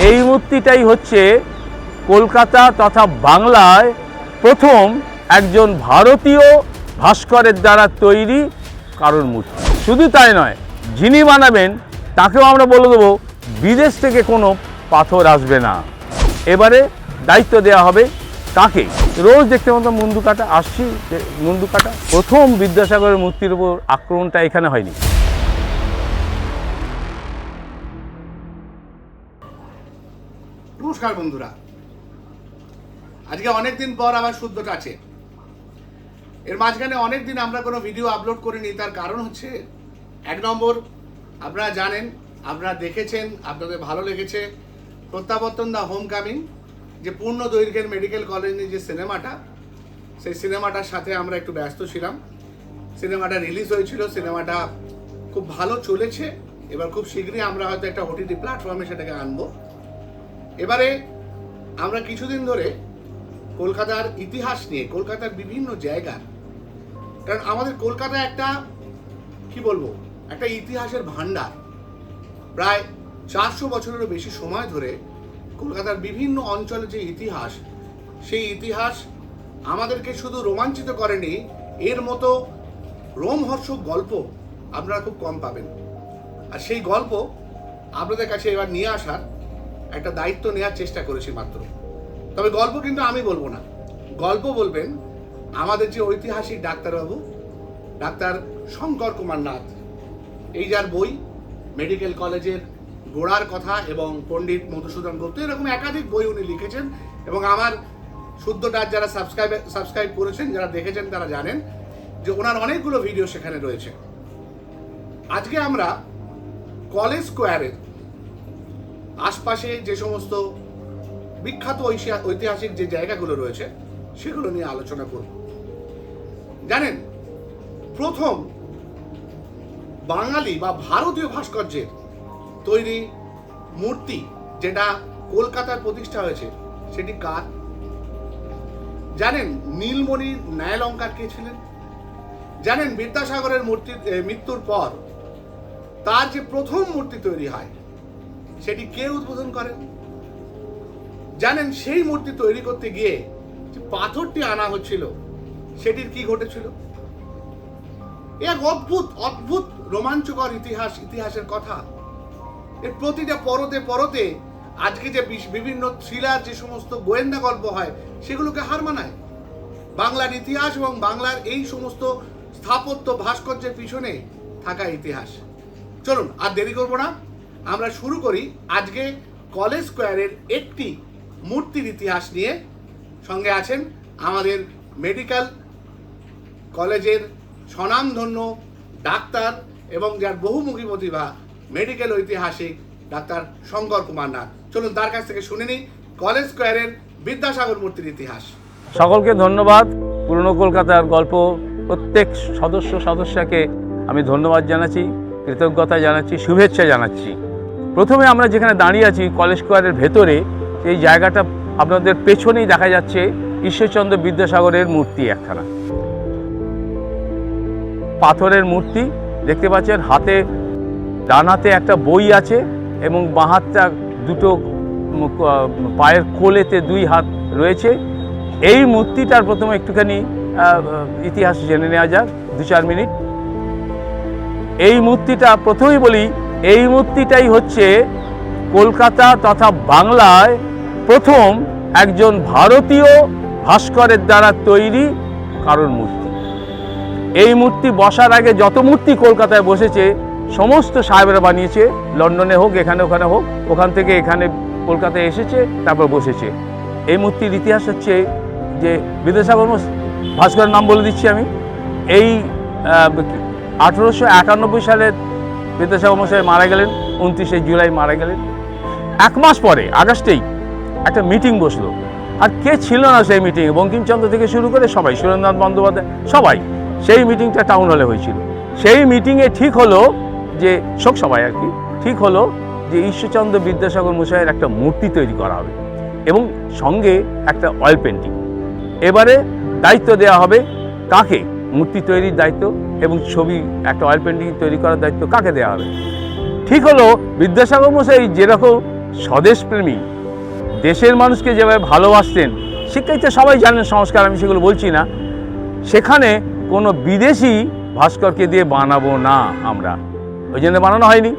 এই মূর্তিটাই হচ্ছে কলকাতা তথা বাংলায় প্রথম একজন ভারতীয় ভাস্করের দ্বারা তৈরি কারুর মূর্তি। শুধু তাই নয়, যিনি বানাবেন তাকেও আমরা বলে দেবো বিদেশ থেকে কোনো পাথর আসবে না। এবারে দায়িত্ব দেওয়া হবে তাকে। রোজ দেখতে মতো মুন্ডুকাটা আসছি, মুন্ডুকাটা প্রথম বিদ্যাসাগরের মূর্তির উপর আক্রমণটা এখানে হয়নি। নমস্কার বন্ধুরা, আজকে অনেকদিন পর আবার শুদ্ধটা আছে। এর মাঝখানে অনেকদিন আমরা কোনো ভিডিও আপলোড করিনি। তার কারণ হচ্ছে, এক নম্বর, আপনারা জানেন, আপনারা দেখেছেন, আপনাদের ভালো লেগেছে প্রত্যাবর্তন দ্য হোম কামিং, যে পূর্ণ দৈর্ঘ্যের মেডিকেল কলেজের যে সিনেমাটা, সেই সিনেমাটার সাথে আমরা একটু ব্যস্ত ছিলাম। সিনেমাটা রিলিজ হয়েছিল, সিনেমাটা খুব ভালো চলেছে। এবার খুব শীঘ্রই আমরা হয়তো একটা ওটিটি প্ল্যাটফর্মে সেটাকে আনবো। এবারে আমরা কিছুদিন ধরে কলকাতার ইতিহাস নিয়ে, কলকাতার বিভিন্ন জায়গা, কারণ আমাদের কলকাতা একটা কি বলবো, একটা ইতিহাসের ভান্ডার। প্রায় 400 বছরেরও বেশি সময় ধরে কলকাতার বিভিন্ন অঞ্চলের যে ইতিহাস, সেই ইতিহাস আমাদেরকে শুধু রোমাঞ্চিত করেনি, এর মতো রোমহর্ষক গল্প আপনারা খুব কম পাবেন। আর সেই গল্প আপনাদের কাছে এবার নিয়ে আসার একটা দায়িত্ব নেওয়ার চেষ্টা করেছি মাত্র। তবে গল্প কিন্তু আমি বলবো না, গল্প বলবেন আমাদের যে ঐতিহাসিক ডাক্তারবাবু, ডাক্তার শঙ্কর কুমার নাথ। এই যার বই মেডিকেল কলেজের গোড়ার কথা এবং পণ্ডিত মধুসূদন গুপ্ত, এরকম একাধিক বই উনি লিখেছেন। এবং আমার শুদ্ধটার যারা সাবস্ক্রাইব করেছেন, যারা দেখেছেন, তারা জানেন যে ওনার অনেকগুলো ভিডিও সেখানে রয়েছে। আজকে আমরা কলেজ স্কোয়ারের আশপাশে যে সমস্ত বিখ্যাত ঐতিহাসিক যে জায়গাগুলো রয়েছে সেগুলো নিয়ে আলোচনা করব। জানেন, প্রথম বাঙালি বা ভারতীয় ভাস্কর্যের তৈরি মূর্তি যেটা কলকাতার প্রতিষ্ঠা হয়েছে, সেটি কার জানেন? নীলমণির ন্যায়ালঙ্কার কে ছিলেন জানেন? বিদ্যাসাগরের মৃত্যুর পর তার যে প্রথম মূর্তি তৈরি হয়, সেটি কে উদ্বোধন করেন জানেন? সেই মূর্তি তৈরি করতে গিয়ে যে পাথরটি আনা হচ্ছিল, সেটির কি ঘটেছিল? এক অদ্ভুত অদ্ভুত রোমাঞ্চকর ইতিহাসের কথা। এর প্রতিটা পরতে পরতে আজকে যে বিভিন্ন থ্রিলার, যে সমস্ত গোয়েন্দা গল্প হয়, সেগুলোকে হার মানায়। বাংলার ইতিহাস এবং বাংলার এই সমস্ত স্থাপত্য ভাস্কর্যের পিছনে থাকা ইতিহাস। চলুন আর দেরি করব না, আমরা শুরু করি আজকে কলেজ স্কোয়ারের একটি মূর্তির ইতিহাস নিয়ে। সঙ্গে আছেন আমাদের মেডিকেল কলেজের স্বনামধন্য ডাক্তার এবং যার বহুমুখী প্রতিভা, মেডিকেল ঐতিহাসিক ডাক্তার শঙ্কর কুমার নাথ। চলুন তার কাছ থেকে শুনে নিই কলেজ স্কোয়ারের বিদ্যাসাগর মূর্তির ইতিহাস। সকলকে ধন্যবাদ। পুরনো কলকাতার গল্প প্রত্যেক সদস্যকে আমি ধন্যবাদ জানাচ্ছি, কৃতজ্ঞতা জানাচ্ছি, শুভেচ্ছা জানাচ্ছি। প্রথমে আমরা যেখানে দাঁড়িয়ে আছি কলেজ স্কোয়ারের ভেতরে, সেই জায়গাটা আপনাদের পেছনেই দেখা যাচ্ছে ঈশ্বরচন্দ্র বিদ্যাসাগরের মূর্তি একখানা, পাথরের মূর্তি দেখতে পাচ্ছেন। হাতে, ডান হাতে একটা বই আছে এবং বাঁ হাতটা দুটো পায়ের কোলেতে 2 হাত রয়েছে। এই মূর্তিটার প্রথমে একটুখানি ইতিহাস জেনে নেওয়া যাক 2-4 মিনিট। এই মূর্তিটা প্রথমেই বলি, এই মূর্তিটাই হচ্ছে কলকাতা তথা বাংলায় প্রথম একজন ভারতীয় ভাস্করের দ্বারা তৈরি কারুর মূর্তি। এই মূর্তি বসার আগে যত মূর্তি কলকাতায় বসেছে সমস্ত সাহেবরা বানিয়েছে, লন্ডনে হোক, এখানে ওখানে হোক, ওখান থেকে এখানে কলকাতায় এসেছে, তারপর বসেছে। এই মূর্তির ইতিহাস হচ্ছে যে বিদ্যাসাগর ভাস্করের নাম বলে দিচ্ছি আমি। এই 1891 সালে বিদ্যাসাগর মশাই মারা গেলেন, 29শে জুলাই মারা গেলেন। 1 মাস পরে আগস্টেই একটা মিটিং বসলো। আর কে ছিল না সেই মিটিংয়ে? বঙ্কিমচন্দ্র থেকে শুরু করে সবাই, সুরেন্দ্রনাথ বন্দ্যোপাধ্যায়, সবাই। সেই মিটিংটা টাউন হলে হয়েছিল। সেই মিটিংয়ে ঠিক হলো যে, শোকসভায় আর কি, ঠিক হলো যে ঈশ্বরচন্দ্র বিদ্যাসাগর মশাইয়ের একটা মূর্তি তৈরি করা হবে এবং সঙ্গে একটা অয়েল পেন্টিং। এবারে দায়িত্ব দেওয়া হবে কাকে? মূর্তি তৈরির দায়িত্ব এবং ছবি, একটা অয়েল পেন্টিং তৈরি করার দায়িত্ব কাকে দেওয়া হবে? ঠিক হলো বিদ্যাসাগর মশাই যেরকম স্বদেশপ্রেমী, দেশের মানুষকে যেভাবে ভালোবাসতেন, শিক্ষার্থীরা সবাই জানেন সংস্কার, আমি সেগুলো বলছি না। সেখানে কোনো বিদেশি ভাস্করকে দিয়ে বানাবো না আমরা, ওই জন্য বানানো হয়নি।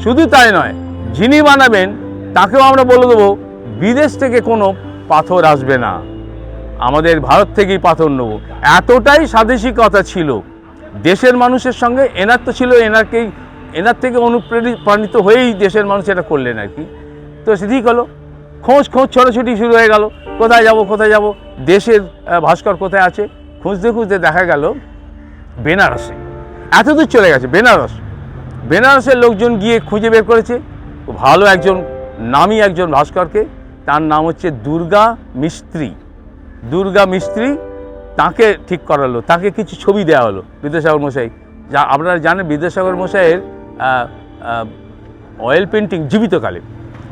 শুধু তাই নয়, যিনি বানাবেন তাকেও আমরা বলে দেবো বিদেশ থেকে কোনো পাথর আসবে না, আমাদের ভারত থেকেই পাথর নেব। এতটাই স্বাদেশিকতা ছিল দেশের মানুষের সঙ্গে। এনার তো ছিল, এনার থেকে অনুপ্রাণিত হয়েই দেশের মানুষ এটা করলেন আর কি। তো সে ঠিক হলো, খোঁজ ছোটাছুটি শুরু হয়ে গেল, কোথায় যাব, দেশের ভাস্কর কোথায় আছে। খুঁজতে খুঁজতে দেখা গেল বেনারসে, এত দূর চলে গেছে। বেনারসের লোকজন গিয়ে খুঁজে বের করেছে ভালো একজন নামী একজন ভাস্করকে, তার নাম হচ্ছে দুর্গা মিস্ত্রি। তাকে ঠিক করালো, তাকে কিছু ছবি দেওয়া হলো বিদ্যাসাগর মশাই। যা আপনারা জানেন বিদ্যাসাগর মশাইয়ের অয়েল পেন্টিং, জীবিতকালে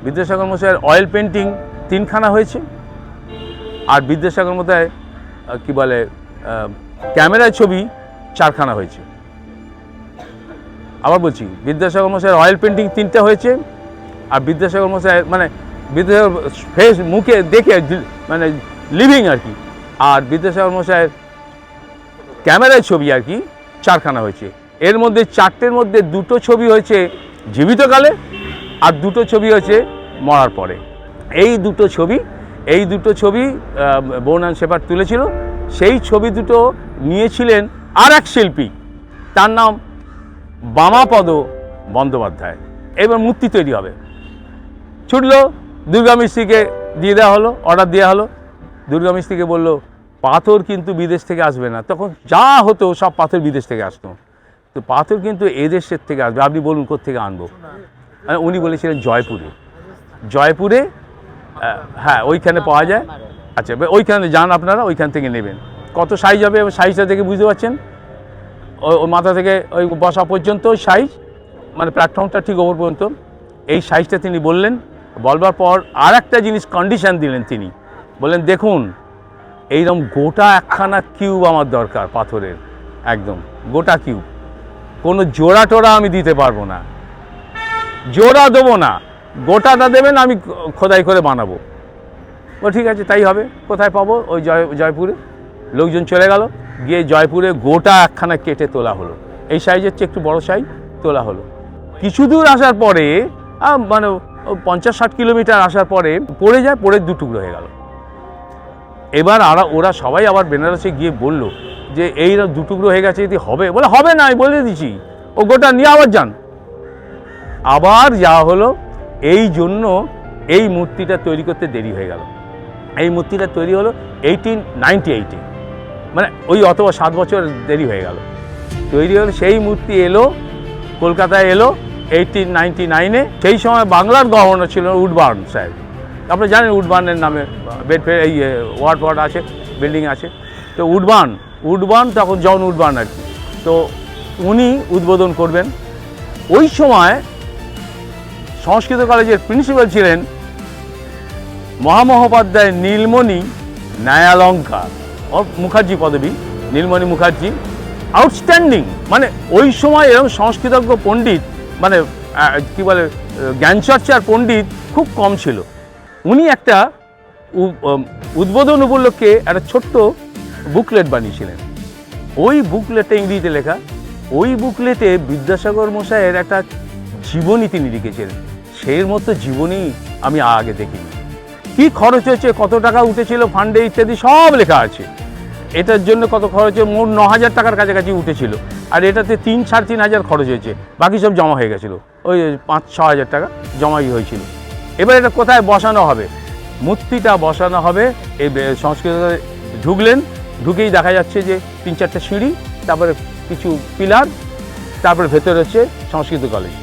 বিদ্যাসাগর মশাইয়ের অয়েল পেন্টিং 3খানা হয়েছে, আর বিদ্যাসাগর মশাই কি বলে ক্যামেরায় ছবি 4খানা হয়েছে। আবার বলছি, বিদ্যাসাগর মশাইয়ের অয়েল পেন্টিং 3টে হয়েছে, আর বিদ্যাসাগর মশাইয়ের মানে বিদ্যাসাগর ফেস মুখে দেখে মানে লিভিং আর কি, আর বিদ্যাসাগর মশাইয়ের ক্যামেরায় ছবি আর কি 4খানা হয়েছে। এর মধ্যে 4টের মধ্যে 2টো ছবি হয়েছে জীবিতকালে, আর 2টো ছবি হয়েছে মরার পরে। এই দুটো ছবি বর্ণান শেফার্ড তুলেছিল। সেই ছবি দুটো নিয়েছিলেন আর এক শিল্পী, তার নাম বামাপদ বন্দ্যোপাধ্যায়। এবার মূর্তি তৈরি হবে, ছুটলো দুর্গা মিস্ত্রিকে দিয়ে দেওয়া হলো, অর্ডার দেওয়া হলো। দুর্গা মিস্ত্রিকে বললো পাথর কিন্তু বিদেশ থেকে আসবে না। তখন যা হতো সব পাথর বিদেশ থেকে আসতো, তো পাথর কিন্তু এদেশের থেকে আসবে, আপনি বলুন কোত্থেকে আনবো। উনি বলেছিলেন জয়পুরে হ্যাঁ ওইখানে পাওয়া যায়। আচ্ছা ওইখানে যান আপনারা, ওইখান থেকে নেবেন। কত সাইজ হবে সাইজটা থেকে বুঝতে পারছেন, ওই মাথা থেকে ওই বসা পর্যন্ত ওই সাইজ, মানে প্ল্যাটফর্মটা ঠিক ওপর পর্যন্ত এই সাইজটা তিনি বললেন। বলবার পর আর একটা জিনিস কন্ডিশন দিলেন, তিনি বললেন দেখুন এইরকম গোটা একখানা কিউব আমার দরকার পাথরের, একদম গোটা কিউব, কোনো জোড়া টোড়া আমি দিতে পারবো না, জোড়া দেবো না, গোটাটা দেবেন, আমি খোদাই করে বানাবো। ও ঠিক আছে তাই হবে। কোথায় পাবো? ওই জয়পুরে। লোকজন চলে গেল, গিয়ে জয়পুরে গোটা একখানা কেটে তোলা হলো, এই সাইজের চেয়ে একটু বড় সাইজ তোলা হলো। কিছু দূর আসার পরে মানে 50-60 কিলোমিটার আসার পরে পড়ে যায়, পড়ে 2 টুকরো হয়ে গেল। এবার ওরা সবাই আবার বেনারসে গিয়ে বলল যে এই 2 টুকরো হয়ে গেছে, যদি হবে, বলে হবে না, আমি বলে দিচ্ছি, ও গোটা নিয়ে আবার যান। আবার যাওয়া হলো। এই জন্য এই মূর্তিটা তৈরি করতে দেরি হয়ে গেল। এই মূর্তিটা তৈরি হলো 1898-এ, মানে ওই অথবা 7 বছর দেরি হয়ে গেল তৈরি হলো। সেই মূর্তি এলো কলকাতায়, এলো 1899-এ। সেই সময় বাংলার গভর্নর ছিল উডবার্ন সাহেব। আপনারা জানেন উডবার্নের নামে এই ওয়ার্ড আছে, বিল্ডিং আছে। তো উডবার্ন তখন জন উডবার্ন আর কি, তো উনি উদ্বোধন করবেন। ওই সময় সংস্কৃত কলেজের প্রিন্সিপাল ছিলেন মহামহোপাধ্যায় নীলমণি ন্যায়ালঙ্কার, মুখার্জি পদবী, নীলমণি মুখার্জি। আউটস্ট্যান্ডিং, মানে ওই সময় এরকম সংস্কৃতজ্ঞ পণ্ডিত, মানে কি বলে জ্ঞানচর্চার পণ্ডিত খুব কম ছিল। উনি একটা উদ্বোধন উপলক্ষে একটা ছোট্ট বুকলেট বানিয়েছিলেন। ওই বুকলেটে ইংরেজিতে লেখা, ওই বুকলেটে বিদ্যাসাগর মশাইয়ের একটা জীবনী তিনি লিখেছিলেন। সেই মতো জীবনী আমি আগে দেখিনি। কি খরচ হয়েছে, কত টাকা উঠেছিল ফান্ডে ইত্যাদি সব লেখা আছে। এটার জন্য কত খরচ হয়েছে, মোট 9,000 টাকার কাছাকাছি উঠেছিল, আর এটাতে 3-3.5 হাজার খরচ হয়েছে, বাকি সব জমা হয়ে গেছিলো, ওই 5-6 হাজার টাকা জমাই হয়েছিল। এবার এটা কোথায় বসানো হবে? মূর্তিটা বসানো হবে এই সংস্কৃত ঢুকলেন, ঢুকেই দেখা যাচ্ছে যে 3-4টে সিঁড়ি, তারপরে কিছু পিলার, তারপরে ভেতরে হচ্ছে সংস্কৃত কলেজ।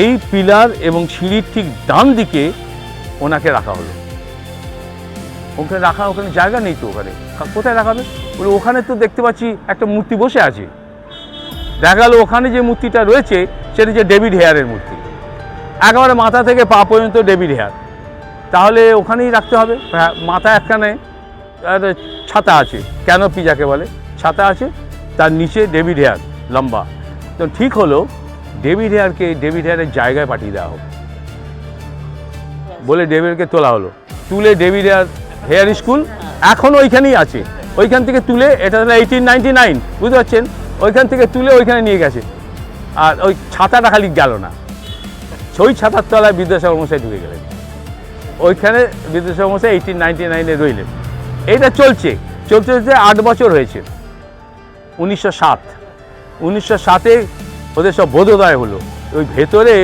এই পিলার এবং সিঁড়ির ঠিক ডান দিকে ওনাকে রাখা হলো। ওখানে জায়গা নেই তো, ওখানে কোথায় রাখা হবে? বলে ওখানে তো দেখতে পাচ্ছি একটা মূর্তি বসে আছে। দেখা গেল ওখানে যে মূর্তিটা রয়েছে সেটা যে ডেভিড হেয়ারের মূর্তি, একেবারে মাথা থেকে পা পর্যন্ত ডেভিড হেয়ার। তাহলে ওখানেই রাখতে হবে। মাথা একখানে ছাতা আছে, ক্যানোপি যাকে বলে, ছাতা আছে, তার নিচে ডেভিড হেয়ার লম্বা। তো ঠিক হলো ডেভিড হেয়ারের জায়গায় পাঠিয়ে দেওয়া হোক। বলে ডেভিডকে তোলা হলো, তুলে ডেভিড হেয়ার স্কুল এখন ওইখানেই আছে। ওইখান থেকে তুলে, এটা হলো 1899, বুঝতে পারছেন, ওইখান থেকে তুলে ওইখানে নিয়ে গেছে। আর ওই ছাতাটা খালি গেল না, ওই ছাতার তলায় বিদ্যাসাগর মশাই ঢুকে গেলেন। ওইখানে বিদ্যাসাগর মশাই 1899 রইলেন। এইটা চলতে চলতে 8 বছর হয়েছে। 1907 ওদের সব বোধোদয় হলো। ওই ভেতরে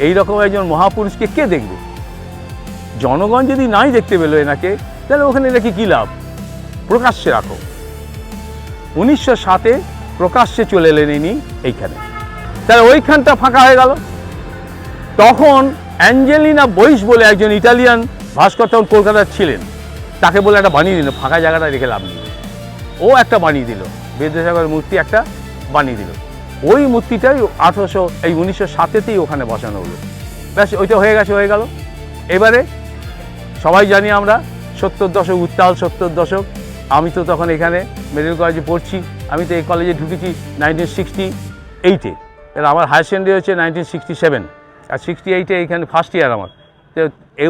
এইরকম একজন মহাপুরুষকে কে দেখবে? জনগণ যদি নাই দেখতে পেলো এনাকে, তাহলে ওখানে রেখে কী লাভ? প্রকাশ্যে রাখো। 1907 প্রকাশ্যে চলে এলেন ইনি এইখানে, তাহলে ওইখানটা ফাঁকা হয়ে গেল। তখন অ্যাঞ্জেলিনা বোইস বলে একজন ইটালিয়ান ভাস্কর তখন কলকাতার ছিলেন, তাকে বলে একটা বানিয়ে দিল, ফাঁকা জায়গাটা রেখে লাভ নেই। ও একটা বানিয়ে দিল, বিদ্যাসাগরের মূর্তি একটা বানিয়ে দিল। ওই মূর্তিটাই 1907-তেই ওখানে বসানো হলো। ব্যাস, ওইটা হয়ে গেল। এবারে সবাই জানি আমরা 70 দশক, উত্তাল 70 দশক। আমি তো তখন এখানে মেডিকেল কলেজে পড়ছি। আমি তো এই কলেজে ঢুকেছি 1968-এ। এর আমার হায়ার সেকেন্ডারি হচ্ছে 1967, আর 68-এ এইখানে ফার্স্ট ইয়ার আমার। তো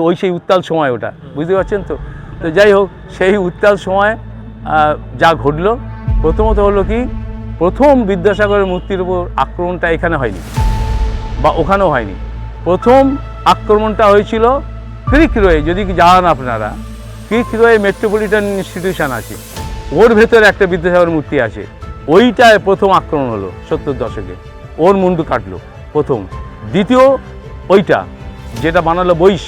ওই সেই উত্তাল সময়, ওটা বুঝতে পারছেন তো। তো যাই হোক, সেই উত্তাল সময় যা ঘটলো, প্রথমত হলো কি, প্রথম বিদ্যাসাগরের মূর্তির উপর আক্রমণটা এখানে হয়নি বা ওখানেও হয়নি। প্রথম আক্রমণটা হয়েছিল ক্রিক রোয়ে। যদি জানান আপনারা, ক্রিক রোয়ে মেট্রোপলিটন ইনস্টিটিউশন আছে, ওর ভেতরে একটা বিদ্যাসাগর মূর্তি আছে। ওইটায় প্রথম আক্রমণ হলো 70 দশকে, ওর মুন্ডু কাটলো প্রথম। দ্বিতীয় ওইটা যেটা বানালো বোইস,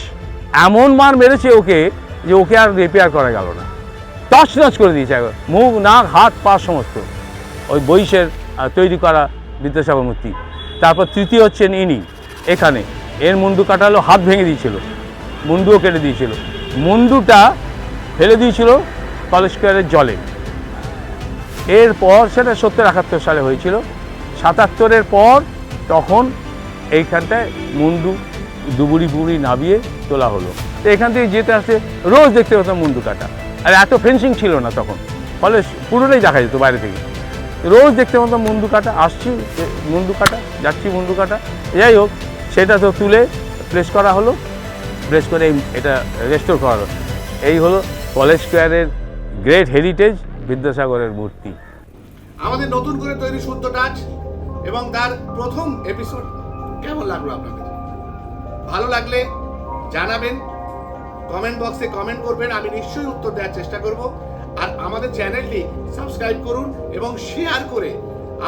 এমন মার মেরেছে ওকে যে ওকে আর রিপেয়ার করা গেল না, তছনছ করে দিয়েছে একবার, মুখ নাক হাত পা সমস্ত, ওই বইসের তৈরি করা বিদ্যাসাগর মূর্তি। তারপর তৃতীয় হচ্ছেন ইনি, এখানে এর মুন্ডু কাটালো, হাত ভেঙে দিয়েছিল, মুন্ডুও কেটে দিয়েছিল। মুন্ডুটা ফেলে দিয়েছিল কলেজ স্কোয়ারের জলে। এরপর সেটা 70-71 সালে হয়েছিল। 77-এর পর তখন এইখানটায় মুন্ডু দুবুড়ি নাবিয়ে তোলা হলো। তো এখান থেকে যেতে আসতে রোজ দেখতে হতো মুন্ডু কাটা। আর এত ফেন্সিং ছিল না তখন, ফলে পুরোটাই দেখা যেত বাইরে থেকে। রোজ দেখতে হতো মুন্ডু কাটা, আসছি মুন্ডু কাটা, যাচ্ছি মুন্ডু কাটা। যাই হোক, সেটা তো তুলে প্লেস করা হলো, প্লেস করে এটা রেস্টোর করা হলো। এই হলো কলেজ স্কোয়ারের গ্রেট হেরিটেজ বিদ্যাসাগরের মূর্তি। আমাদের নতুন করে তৈরি শুদ্ধ টাচ এবং তার প্রথম এপিসোড কেমন লাগলো আপনাদের? ভালো লাগলে জানাবেন, কমেন্ট বক্সে কমেন্ট করবেন, আমি নিশ্চয়ই উত্তর দেওয়ার চেষ্টা করব। আর আমাদের চ্যানেলটি সাবস্ক্রাইব করুন এবং শেয়ার করে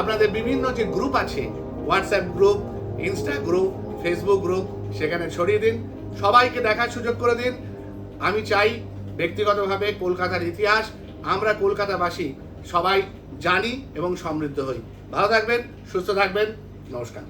আপনাদের বিভিন্ন যে গ্রুপ আছে, WhatsApp group, Insta group, Facebook group, সেখানে ছড়িয়ে দিন, সবাইকে দেখার সুযোগ করে দিন। আমি চাই ব্যক্তিগতভাবে কলকাতার ইতিহাস আমরা কলকাতাবাসী সবাই জানি এবং সমৃদ্ধ হই। ভালো থাকবেন, সুস্থ থাকবেন, নমস্কার।